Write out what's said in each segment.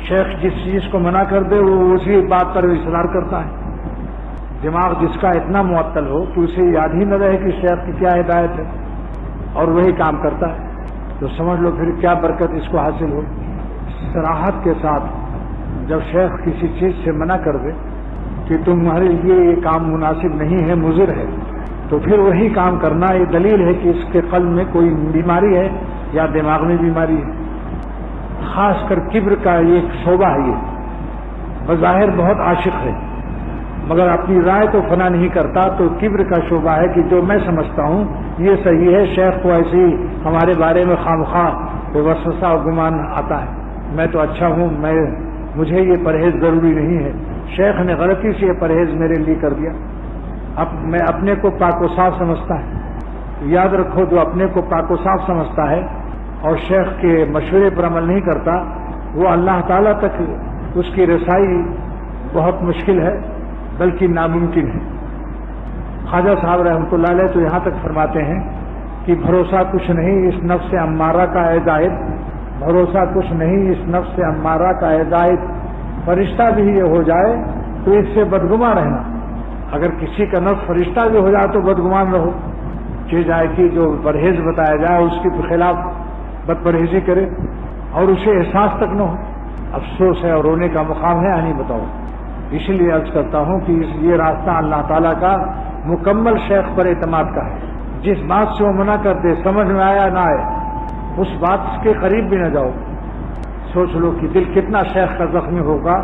شیخ جس چیز کو منع کر دے وہ اسی بات پر اصرار کرتا ہے. دماغ جس کا اتنا معطل ہو کہ اسے یاد ہی نہ رہے کہ شیخ کی کیا ہدایت ہے اور وہی کام کرتا ہے، تو سمجھ لو پھر کیا برکت اس کو حاصل ہو. صراحت کے ساتھ جب شیخ کسی چیز سے منع کر دے کہ تمہارے لیے یہ کام مناسب نہیں ہے، مضر ہے، تو پھر وہی کام کرنا یہ دلیل ہے کہ اس کے قلب میں کوئی بیماری ہے یا دماغ میں بیماری ہے. خاص کر کبر کا ایک شعبہ ہے، یہ بظاہر بہت عاشق ہے مگر اپنی رائے تو فنا نہیں کرتا. تو کبر کا شعبہ ہے کہ جو میں سمجھتا ہوں یہ صحیح ہے، شیخ کو ایسے ہی ہمارے بارے میں خواہ وسوسہ و گمان آتا ہے، میں تو اچھا ہوں، مجھے یہ پرہیز ضروری نہیں ہے. شیخ نے غلطی سے یہ پرہیز میرے لیے کر دیا. اب میں اپنے کو پاک و صاف سمجھتا ہے. یاد رکھو، جو اپنے کو پاک و صاف سمجھتا ہے اور شیخ کے مشورے پر عمل نہیں کرتا، وہ اللہ تعالیٰ تک اس کی رسائی بہت مشکل ہے بلکہ ناممکن ہے. خواجہ صاحب رحمۃ اللہ علیہ تو یہاں تک فرماتے ہیں کہ بھروسہ کچھ نہیں اس نفس امارہ کا اے زاہد، بھروسہ کچھ نہیں اس نفس امارہ کا اے زاہد، فرشتہ بھی یہ ہو جائے تو اس سے بدگمان رہنا. اگر کسی کا نفس فرشتہ بھی ہو جائے تو بدگمان رہو، کہ جائے کہ جو پرہیز بتایا جائے اس کے خلاف بد پرہیزی کرے اور اسے احساس تک نہ ہو. افسوس ہے اور رونے کا مقام ہے، نہیں بتاؤ. اس لیے عرض کرتا ہوں کہ یہ راستہ اللہ تعالیٰ کا مکمل شیخ پر اعتماد کا ہے. جس بات سے وہ منع کر دے، سمجھ میں آیا نہ آئے، اس بات کے قریب بھی نہ جاؤ. سوچ لو کہ دل کتنا شیخ کا زخمی ہوگا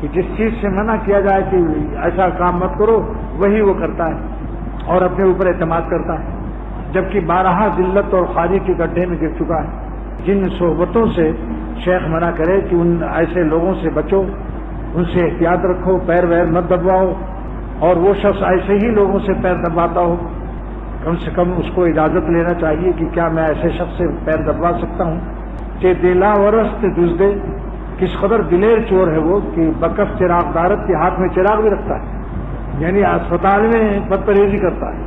کہ جس چیز سے منع کیا جائے کہ ایسا کام مت کرو وہی وہ کرتا ہے اور اپنے اوپر اعتماد کرتا ہے، جبکہ بارہا ذلت اور خاری کے گڈھے میں گر چکا ہے. جن صحبتوں سے شیخ منع کرے کہ ان ایسے لوگوں سے بچو، ان سے احتیاط رکھو، پیر ویر مت دبواؤ، اور وہ شخص ایسے ہی لوگوں سے پیر دبواتا ہو کم سے کم اس کو اجازت لینا چاہیے کہ کیا میں ایسے شخص سے پیر دبوا سکتا ہوں. کہ دلا ورست دزدے، کس قدر دلیر چور ہے وہ کہ بکف چراغ دارت کے ہاتھ میں چراغ بھی رکھتا ہے، یعنی اسپتال میں بد پرہیزی کرتا ہے.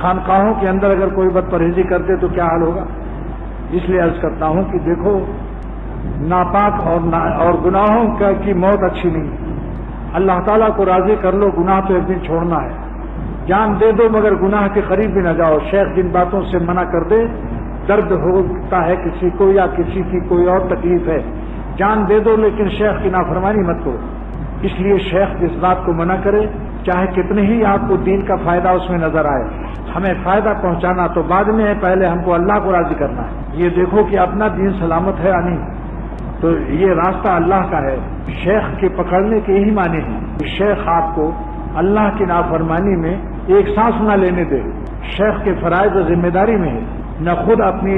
خانقاہوں کے اندر اگر کوئی بد پرہیزی کرتے تو کیا حال ہوگا. اس لیے عرض کرتا ہوں کہ دیکھو، ناپاک اور گناہوں کی موت اچھی نہیں ہے. اللہ تعالیٰ کو راضی کر لو، گناہ تو ایک دن چھوڑنا ہے. جان دے دو مگر گناہ کے قریب بھی نہ جاؤ. شیخ جن باتوں سے منع کر دے، درد ہوتا ہے کسی کو یا کسی کی کوئی اور تکلیف ہے، جان دے دو لیکن شیخ کی نافرمانی مت کرو. اس لیے شیخ جس بات کو منع کرے، چاہے کتنے ہی آپ کو دین کا فائدہ اس میں نظر آئے، ہمیں فائدہ پہنچانا تو بعد میں ہے، پہلے ہم کو اللہ کو راضی کرنا ہے. یہ دیکھو کہ اپنا دین سلامت ہے یا نہیں. تو یہ راستہ اللہ کا ہے. شیخ کے پکڑنے کے یہی معنی ہیں کہ شیخ آپ کو اللہ کی نافرمانی میں ایک سانس نہ لینے دے. شیخ کے فرائض و ذمہ داری میں ہے نہ خود اپنی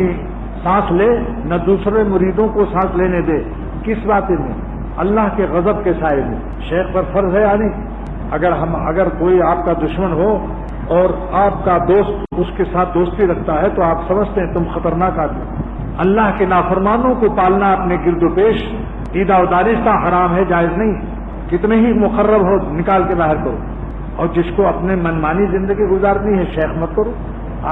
سانس لے نہ دوسرے مریدوں کو سانس لینے دے. کس بات میں؟ اللہ کے غضب کے سائے میں. شیخ پر فرض ہے یا نہیں؟ اگر کوئی آپ کا دشمن ہو اور آپ کا دوست اس کے ساتھ دوستی رکھتا ہے تو آپ سمجھتے ہیں تم خطرناک آدمی. اللہ کے نافرمانوں کو پالنا اپنے گرد و پیش دیدہ و دانستہ حرام ہے، جائز نہیں. کتنے ہی مقرب ہو نکال کے باہر کرو. اور جس کو اپنے منمانی زندگی گزارنی ہے شیخ مت کرو،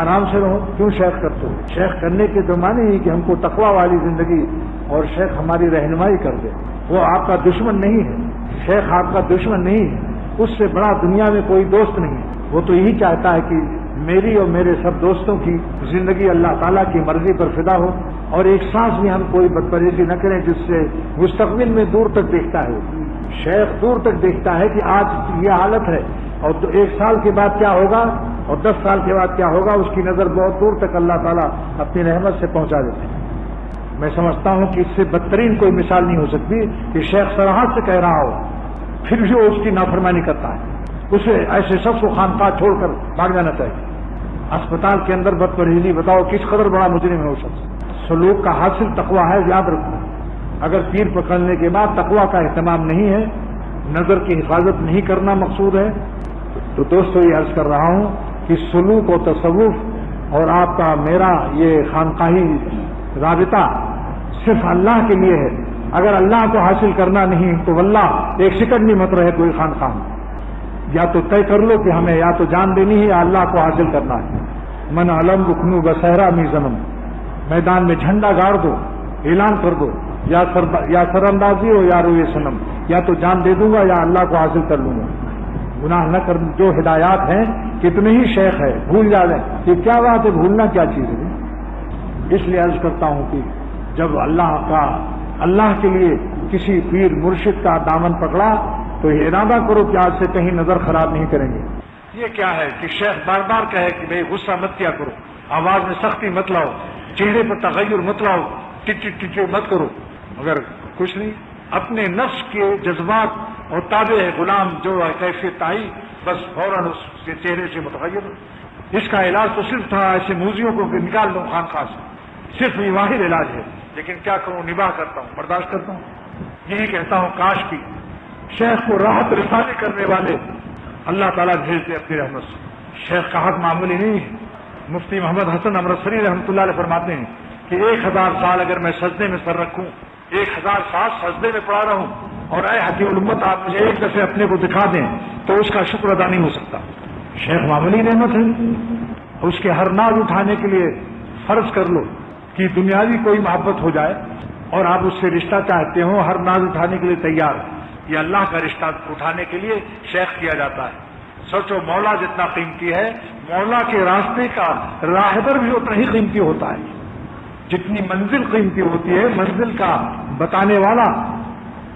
آرام سے رہو. کیوں شیخ کرتے ہو؟ شیخ کرنے کے تو معنی ہی کہ ہم کو تقوی والی زندگی اور شیخ ہماری رہنمائی کر دے. وہ آپ کا دشمن نہیں ہے، شیخ آپ کا دشمن نہیں ہے، اس سے بڑا دنیا میں کوئی دوست نہیں ہے. وہ تو یہی چاہتا ہے کہ میری اور میرے سب دوستوں کی زندگی اللہ تعالیٰ کی مرضی پر فدا ہو اور ایک سانس بھی ہم کوئی بدپرہیزی نہ کریں جس سے مستقبل میں دور تک دیکھتا ہے. شیخ دور تک دیکھتا ہے کہ آج یہ حالت ہے اور 1 سال کے بعد کیا ہوگا اور 10 سال کے بعد کیا ہوگا. اس کی نظر بہت دور تک اللہ تعالیٰ اپنی رحمت سے پہنچا دیتے ہیں. میں سمجھتا ہوں کہ اس سے بدترین کوئی مثال نہیں ہو سکتی کہ شیخ صراحت سے کہہ رہا ہو پھر بھی وہ اس کی نافرمانی کرتا ہے. اسے ایسے شخص کو خانقاہ چھوڑ کر بھاگ جانا چاہیے. اسپتال کے اندر بد پرہیزی، بتاؤ کس قدر بڑا مجرم ہے وہ شخص. سلوک کا حاصل تقویٰ ہے، یاد رکھو. اگر پیر پکڑنے کے بعد تقویٰ کا اہتمام نہیں ہے، نظر کی حفاظت نہیں کرنا مقصود ہے، تو دوستو یہ عرض کر رہا ہوں کہ سلوک و تصوف اور آپ کا میرا یہ خانقاہی رابطہ صرف اللہ کے لیے ہے. اگر اللہ کو حاصل کرنا نہیں تو واللہ ایک سیکنڈ بھی مت رہے کوئی خانقاہ. یا تو طے کر لو کہ ہمیں یا تو جان دینی ہے یا اللہ کو حاصل کرنا ہے. من علم رکنو بصحرا می زنم، میدان میں جھنڈا گاڑ دو، اعلان کر دو یا سر اندازی ہو یا روئے صنم، یا تو جان دے دوں گا یا اللہ کو حاصل کر لوں گا۔ گناہ نہ کر، جو ہدایات ہیں کتنے ہی شیخ ہے بھول جا رہے ہیں، یہ کیا بات ہے، بھولنا کیا چیز ہے؟ اس لیے عرض کرتا ہوں کہ جب اللہ کے لیے کسی پیر مرشد کا دامن پکڑا تو یہ ارادہ کرو کہ آج سے کہیں نظر خراب نہیں کریں گے۔ یہ کیا ہے کہ شیخ بار بار کہے کہ بھائی غصہ مت کیا کرو، آواز میں سختی مت لاؤ، چہرے پر تغیر مت لاؤ، ٹچ مت کرو، مگر کچھ نہیں، اپنے نفس کے جذبات اور تابع غلام جو کیفیت آئی بس فوراً اس کے چہرے سے متغیر۔ اس کا علاج تو صرف تھا ایسے موذیوں کو نکال دو خانقاہ سے، صرف یہ واحد علاج ہے، لیکن کیا کروں، نباہ کرتا ہوں، برداشت کرتا ہوں۔ یہی کہتا ہوں کاش کی شیخ کو راحت رسانی کرنے والے اللہ تعالیٰ بھیجتے اپنی رحمت سے۔ شیخ کا حق معمولی نہیں ہے۔ مفتی محمد حسن امرتسری رحمۃ اللہ علیہ فرماتے ہیں کہ 1000 سال اگر میں سجدے میں سر رکھوں، 1000 سال سجدے میں پڑا رہوں، اور اے حکیم الامت آپ مجھے ایک دفعہ اپنے کو دکھا دیں تو اس کا شکر ادا نہیں ہو سکتا۔ شیخ معمولی نعمت ہے، اس کے ہر ناز اٹھانے کے لیے فرض کر لو کہ دنیاوی کوئی محبت ہو جائے اور آپ اس سے رشتہ چاہتے ہو، ہر ناز اٹھانے کے لیے تیار، یہ اللہ کا رشتہ اٹھانے کے لیے شیخ کیا جاتا ہے۔ سوچو مولا جتنا قیمتی ہے، مولا کے راستے کا راہبر بھی اتنا ہی قیمتی ہوتا ہے۔ جتنی منزل قیمتی ہوتی ہے، منزل کا بتانے والا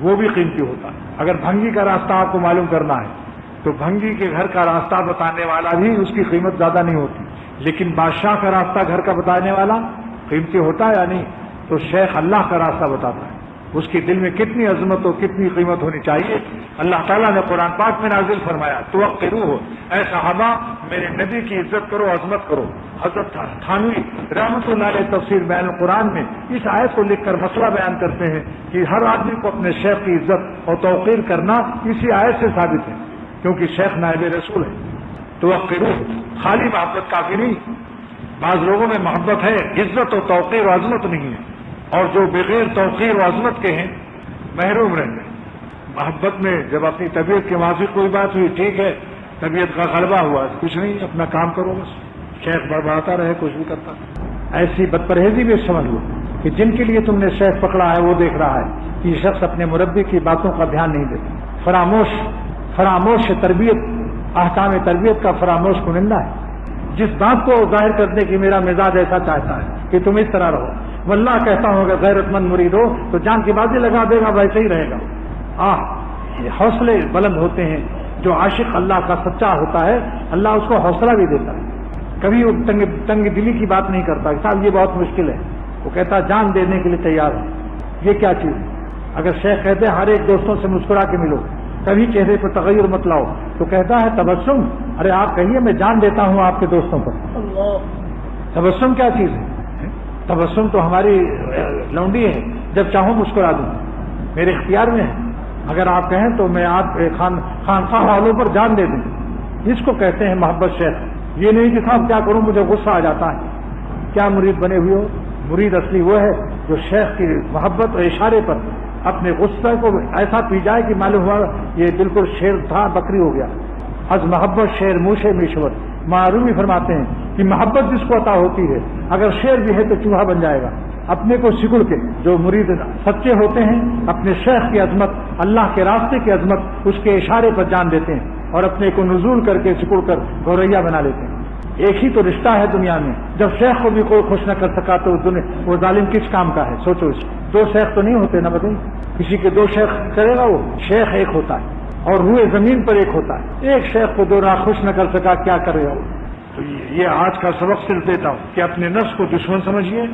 وہ بھی قیمتی ہوتا ہے۔ اگر بھنگی کا راستہ آپ کو معلوم کرنا ہے تو بھنگی کے گھر کا راستہ بتانے والا بھی اس کی قیمت زیادہ نہیں ہوتی، لیکن بادشاہ کا راستہ گھر کا بتانے والا قیمتی ہوتا ہے یا نہیں؟ تو شیخ اللہ کا راستہ بتاتا ہے، اس کے دل میں کتنی عظمت اور کتنی قیمت ہونی چاہیے۔ اللہ تعالیٰ نے قرآن پاک میں نازل فرمایا توقروہ، اے صحابہ میرے نبی کی عزت کرو، عظمت کرو۔ حضرت تھانوی رحمۃ اللہ علیہ تفسیر بیان القرآن میں اس آیت کو لکھ کر مسئلہ بیان کرتے ہیں کہ ہر آدمی کو اپنے شیخ کی عزت اور توقیر کرنا اسی آیت سے ثابت ہے، کیونکہ شیخ نائب رسول ہے۔ توقروہ خالی محبت کافی نہیں، بعض لوگوں میں محبت ہے، عزت و توقیر و عظمت نہیں ہے، اور جو بغیر توقیر و عظمت کے ہیں محروم رہیں گے۔ محبت میں جب اپنی طبیعت کے موافق کوئی بات ہوئی، ٹھیک ہے، طبیعت کا غلبہ ہوا، کچھ نہیں، اپنا کام کرو بس، شیخ بڑبڑاتا رہے، کچھ بھی کرتا۔ ایسی بد پرہیزی بھی سمجھ لو کہ جن کے لیے تم نے شیخ پکڑا ہے وہ دیکھ رہا ہے کہ یہ شخص اپنے مربی کی باتوں کا دھیان نہیں دیتا، فراموش تربیت، احکام تربیت کا فراموش کنندہ ہے، جس بات کو ظاہر کرنے کی میرا مزاج ایسا چاہتا ہے کہ تم اس طرح رہو۔ واللہ کہتا ہوں اگر غیرت مند مرید ہو تو جان کی بازی لگا دے گا، ویسے ہی رہے گا۔ حوصلے بلند ہوتے ہیں، جو عاشق اللہ کا سچا ہوتا ہے اللہ اس کو حوصلہ بھی دیتا ہے، کبھی وہ تنگ دلی کی بات نہیں کرتا کہ صاحب یہ بہت مشکل ہے، وہ کہتا جان دینے کے لیے تیار ہے۔ یہ کیا چیز ہے؟ اگر شیخ کہتے ہر ایک دوستوں سے مسکرا کے ملو، کبھی چہرے پر تغیر مت لاؤ، تو کہتا ہے تبسم، ارے آپ کہیے میں جان دیتا ہوں آپ کے دوستوں پر۔ تبسم کیا چیز ہے؟ تبسم تو ہماری لونڈی ہے، جب چاہوں مسکرا دوں، میرے اختیار میں ہے، اگر آپ کہیں تو میں آپ خانقاہ والوں پر جان دے دوں۔ اس کو کہتے ہیں محبت شیخ۔ یہ نہیں کہ صاحب کیا کروں مجھے غصہ آ جاتا ہے، کیا مرید بنے ہوئے ہو؟ مرید اصلی وہ ہے جو شیخ کی محبت اور اشارے پر اپنے غصے کو ایسا پی جائے کہ معلوم ہوا یہ بالکل شیر تھا بکری ہو گیا۔ از محبت شیر موشے میشور، معرومی فرماتے ہیں کہ محبت جس کو عطا ہوتی ہے اگر شیر بھی ہے تو چوہا بن جائے گا۔ اپنے کو سکڑ کے جو مرید سچے ہوتے ہیں اپنے شیخ کی عظمت، اللہ کے راستے کی عظمت، اس کے اشارے پر جان دیتے ہیں اور اپنے کو نزول کر کے سکڑ کر گوریا بنا لیتے ہیں۔ ایک ہی تو رشتہ ہے دنیا میں، جب شیخ کو بھی کوئی خوش نہ کر سکا تو وہ ظالم کس کام کا ہے؟ سوچو اس کو۔ دو شیخ تو نہیں ہوتے نا، بتائیے، کسی کے دو شیخ کرے گا وہ؟ شیخ ایک ہوتا ہے اور روئے زمین پر ایک ہوتا ہے۔ ایک شیخ کو دو راہ خوش نہ کر سکا، کیا کرے گا وہ؟ تو یہ آج کا سبق صرف دیتا ہوں کہ اپنے نفس کو دشمن سمجھیے،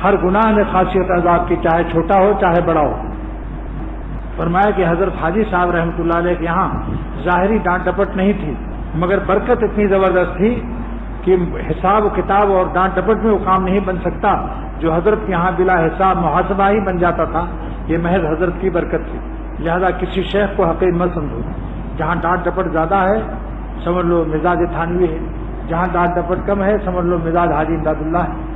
ہر گناہ میں خاصیت عذاب کی، چاہے چھوٹا ہو چاہے بڑا ہو۔ فرمایا کہ حضرت حاجی صاحب رحمۃ اللہ علیہ کے یہاں ظاہری ڈانٹ ڈپٹ نہیں تھی، مگر برکت اتنی زبردست تھی کہ حساب و کتاب اور ڈانٹ ڈپٹ میں وہ کام نہیں بن سکتا جو حضرت کے یہاں بلا حساب محاسبہ ہی بن جاتا تھا۔ یہ محض حضرت کی برکت تھی، لہذا کسی شیخ کو حقیر مت سمجھو۔ جہاں ڈانٹ ڈپٹ زیادہ ہے سمجھ لو مزاج تھانوی ہے، جہاں ڈانٹ ڈپٹ کم ہے سمجھ لو مزاج حاجی امداد اللہ ہے۔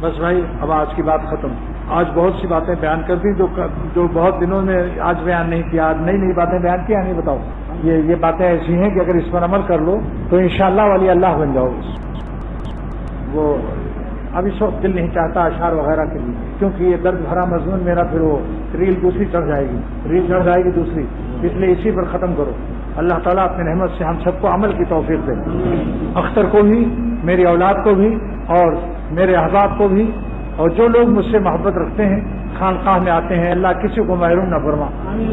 بس بھائی اب آج کی بات ختم۔ آج بہت سی باتیں بیان کر دی جو بہت دنوں میں آج بیان نہیں کیا، آج نئی باتیں بیان کیا نہیں، بتاؤ۔ یہ باتیں ایسی ہیں کہ اگر اس پر عمل کر لو تو انشاءاللہ ولی اللہ بن جاؤ۔ وہ اب اس وقت دل نہیں چاہتا اشعار وغیرہ کے لیے، کیونکہ یہ درد بھرا مضمون میرا پھر وہ ریل دوسری چڑھ جائے گی دوسری، اس لیے اسی پر ختم کرو۔ اللہ تعالیٰ اپنی رحمت سے ہم سب کو عمل کی توفیق دے، اختر کو بھی، میری اولاد کو بھی، اور میرے احباب کو بھی، اور جو لوگ مجھ سے محبت رکھتے ہیں خانقاہ میں آتے ہیں، اللہ کسی کو محروم نہ فرما۔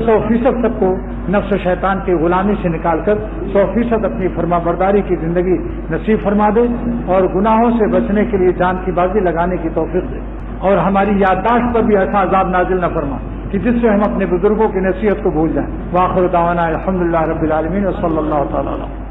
100% سب کو نفس و شیطان کی غلامی سے نکال کر 100% اپنی فرما برداری کی زندگی نصیب فرما دے، اور گناہوں سے بچنے کے لیے جان کی بازی لگانے کی توفیق دے، اور ہماری یادداشت پر بھی ایسا عذاب نازل نہ فرما کہ جس سے ہم اپنے بزرگوں کی نصیحت کو بھول جائیں۔ وآخر دعوانا الحمدللہ رب العالمین وصلی اللہ تعالی علیہ